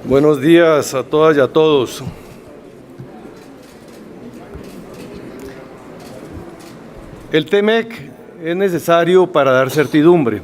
Buenos días a todas y a todos. El TEMEC es necesario para dar certidumbre.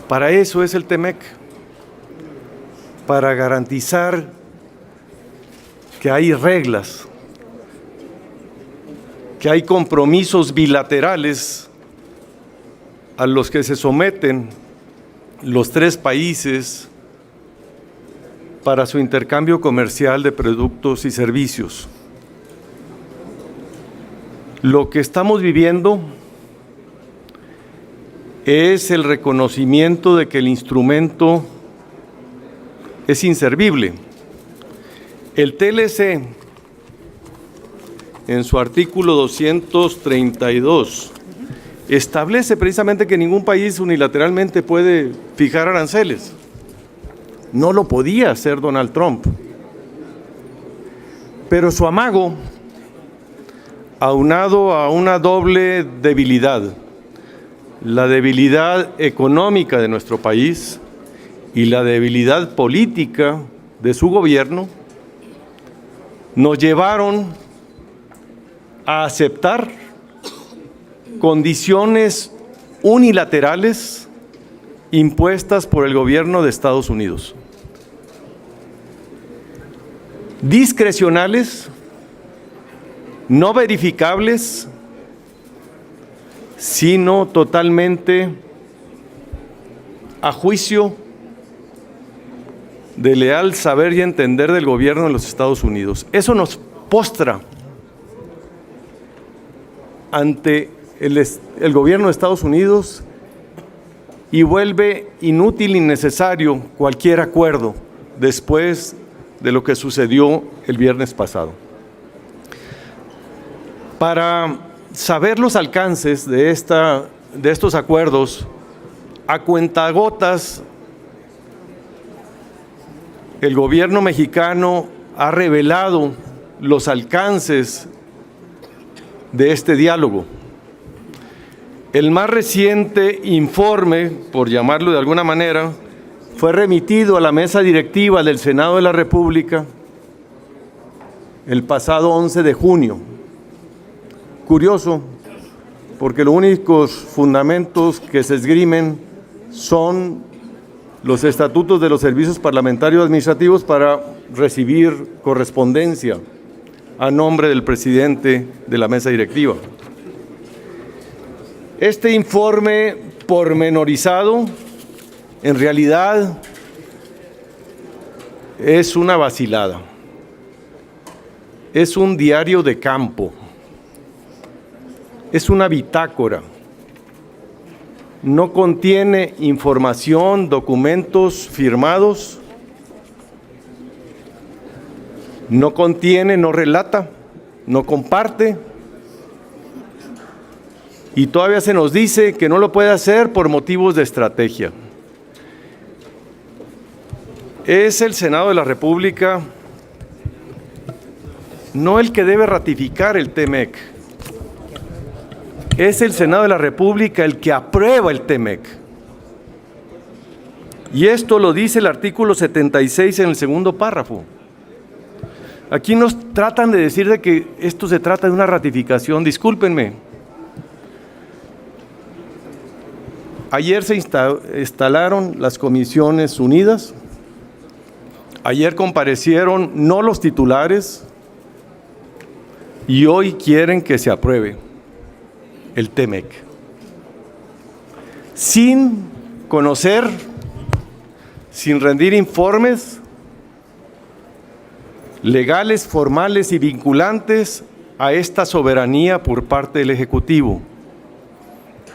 Para eso es el TEMEC, para garantizar que hay reglas, que hay compromisos bilaterales a los que se someten los tres países para su intercambio comercial de productos y servicios. Lo que estamos viviendo es el reconocimiento de que el instrumento es inservible. El TLC, en su artículo 232, establece precisamente que ningún país unilateralmente puede fijar aranceles. No lo podía hacer Donald Trump. Pero su amago, aunado a una doble debilidad, la debilidad económica de nuestro país y la debilidad política de su gobierno, nos llevaron a aceptar condiciones unilaterales impuestas por el gobierno de Estados Unidos. Discrecionales, no verificables, sino totalmente a juicio de leal saber y entender del gobierno de los Estados Unidos. Eso nos postra ante el gobierno de Estados Unidos y vuelve inútil y innecesario cualquier acuerdo después de lo que sucedió el viernes pasado. Para saber los alcances de estos acuerdos, a cuentagotas, el gobierno mexicano ha revelado los alcances de este diálogo. El más reciente informe, por llamarlo de alguna manera, fue remitido a la mesa directiva del Senado de la República el pasado 11 de junio. Curioso, porque los únicos fundamentos que se esgrimen son los estatutos de los servicios parlamentarios administrativos para recibir correspondencia a nombre del presidente de la mesa directiva. Este informe pormenorizado, en realidad, es una vacilada. Es un diario de campo. Es una bitácora. No contiene información, documentos firmados. No contiene, no relata, no comparte. Y todavía se nos dice que no lo puede hacer por motivos de estrategia. Es el Senado de la República no el que debe ratificar el TEMEC. Es el Senado de la República el que aprueba el TEMEC. Y esto lo dice el artículo 76 en el segundo párrafo. Aquí nos tratan de decir de que esto se trata de una ratificación. Discúlpenme. Ayer se instalaron las comisiones unidas. Ayer comparecieron no los titulares y hoy quieren que se apruebe el TEMEC. Sin conocer, sin rendir informes legales, formales y vinculantes a esta soberanía por parte del Ejecutivo.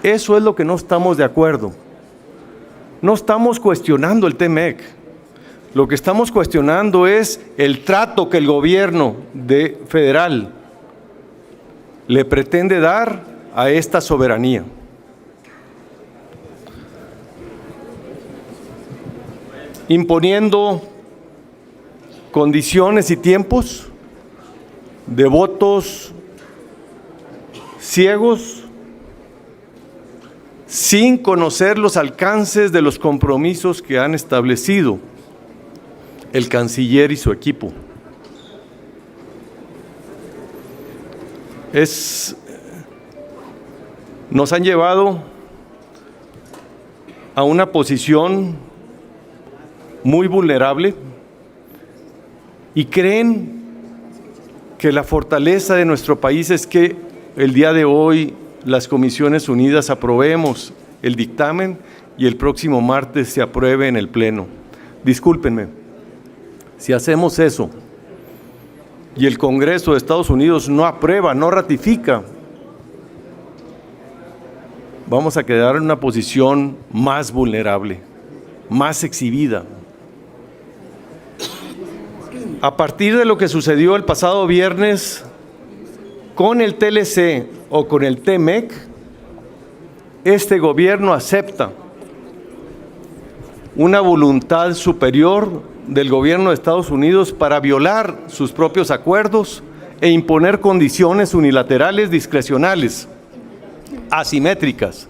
Eso es lo que no estamos de acuerdo. No estamos cuestionando el TEMEC. Lo que estamos cuestionando es el trato que el gobierno federal le pretende dar a esta soberanía. Imponiendo condiciones y tiempos de votos ciegos, sin conocer los alcances de los compromisos que han establecido el canciller y su equipo. Nos han llevado a una posición muy vulnerable y creen que la fortaleza de nuestro país es que el día de hoy las Comisiones Unidas aprobemos el dictamen y el próximo martes se apruebe en el Pleno. Discúlpenme, si hacemos eso y el Congreso de Estados Unidos no aprueba, no ratifica, vamos a quedar en una posición más vulnerable, más exhibida. A partir de lo que sucedió el pasado viernes con el TLC o con el TMEC, este gobierno acepta una voluntad superior del gobierno de Estados Unidos para violar sus propios acuerdos e imponer condiciones unilaterales discrecionales, asimétricas.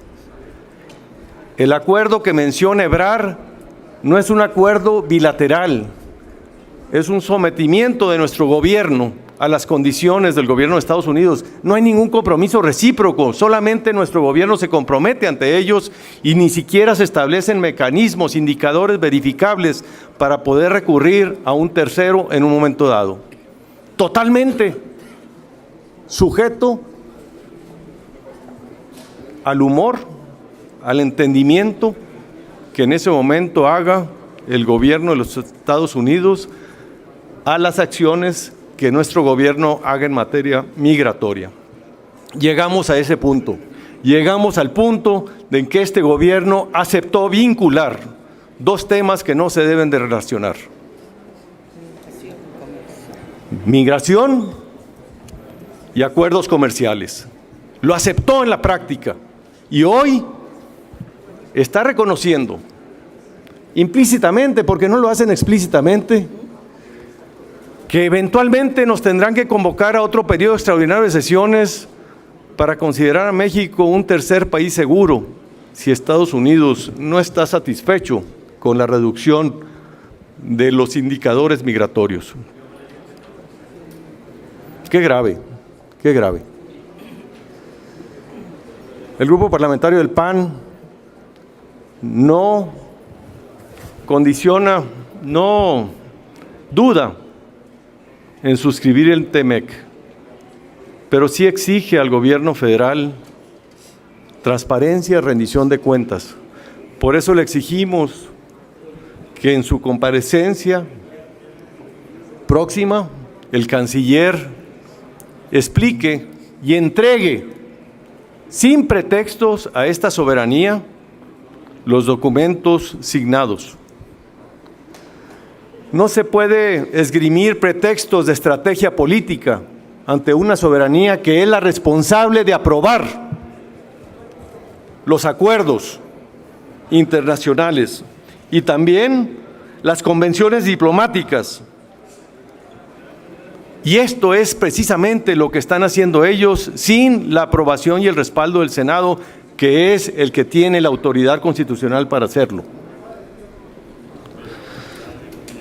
El acuerdo que menciona Ebrard no es un acuerdo bilateral, es un sometimiento de nuestro gobierno a las condiciones del gobierno de Estados Unidos. No hay ningún compromiso recíproco, solamente nuestro gobierno se compromete ante ellos y ni siquiera se establecen mecanismos, indicadores verificables para poder recurrir a un tercero en un momento dado. Totalmente sujeto al humor, al entendimiento que en ese momento haga el gobierno de los Estados Unidos a las acciones que nuestro gobierno haga en materia migratoria. Llegamos a ese punto, llegamos al punto en que este gobierno aceptó vincular dos temas que no se deben de relacionar: migración y acuerdos comerciales. Lo aceptó en la práctica y hoy está reconociendo implícitamente, porque no lo hacen explícitamente, que eventualmente nos tendrán que convocar a otro periodo extraordinario de sesiones para considerar a México un tercer país seguro si Estados Unidos no está satisfecho con la reducción de los indicadores migratorios. Qué grave, qué grave. El Grupo Parlamentario del PAN no condiciona, no duda en suscribir el TMEC, pero sí exige al gobierno federal transparencia y rendición de cuentas. Por eso le exigimos que en su comparecencia próxima el canciller explique y entregue sin pretextos a esta soberanía los documentos signados. No se puede esgrimir pretextos de estrategia política ante una soberanía que es la responsable de aprobar los acuerdos internacionales y también las convenciones diplomáticas. Y esto es precisamente lo que están haciendo ellos sin la aprobación y el respaldo del Senado, que es el que tiene la autoridad constitucional para hacerlo.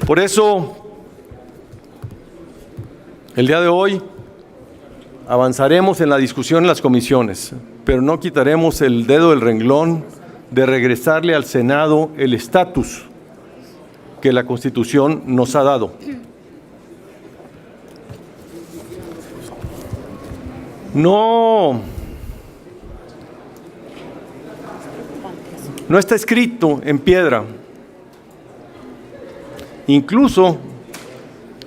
Por eso, el día de hoy avanzaremos en la discusión en las comisiones, pero no quitaremos el dedo del renglón de regresarle al Senado el estatus que la Constitución nos ha dado. No está escrito en piedra. Incluso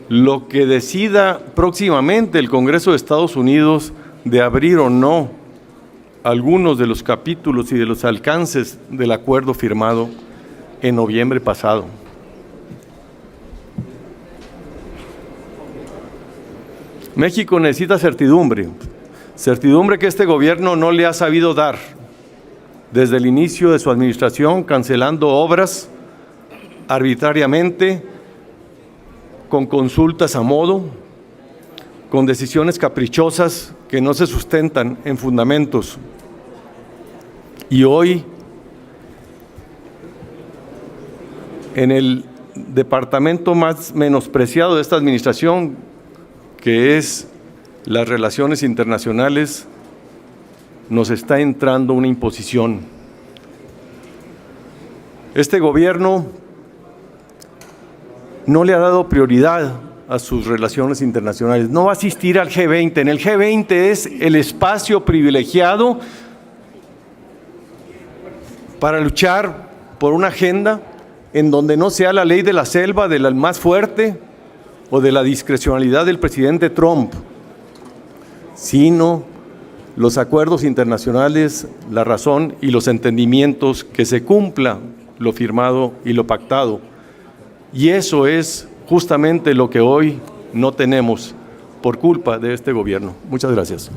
lo que decida próximamente el Congreso de Estados Unidos de abrir o no algunos de los capítulos y de los alcances del acuerdo firmado en noviembre pasado. México necesita certidumbre que este gobierno no le ha sabido dar desde el inicio de su administración, cancelando obras arbitrariamente, con consultas a modo, con decisiones caprichosas que no se sustentan en fundamentos. Y hoy, en el departamento más menospreciado de esta administración, que es las relaciones internacionales, nos está entrando una imposición. Este gobierno no le ha dado prioridad a sus relaciones internacionales, no va a asistir al G20. En el G20 es el espacio privilegiado para luchar por una agenda en donde no sea la ley de la selva del más fuerte o de la discrecionalidad del presidente Trump, sino los acuerdos internacionales, la razón y los entendimientos, que se cumpla lo firmado y lo pactado. Y eso es justamente lo que hoy no tenemos por culpa de este gobierno. Muchas gracias.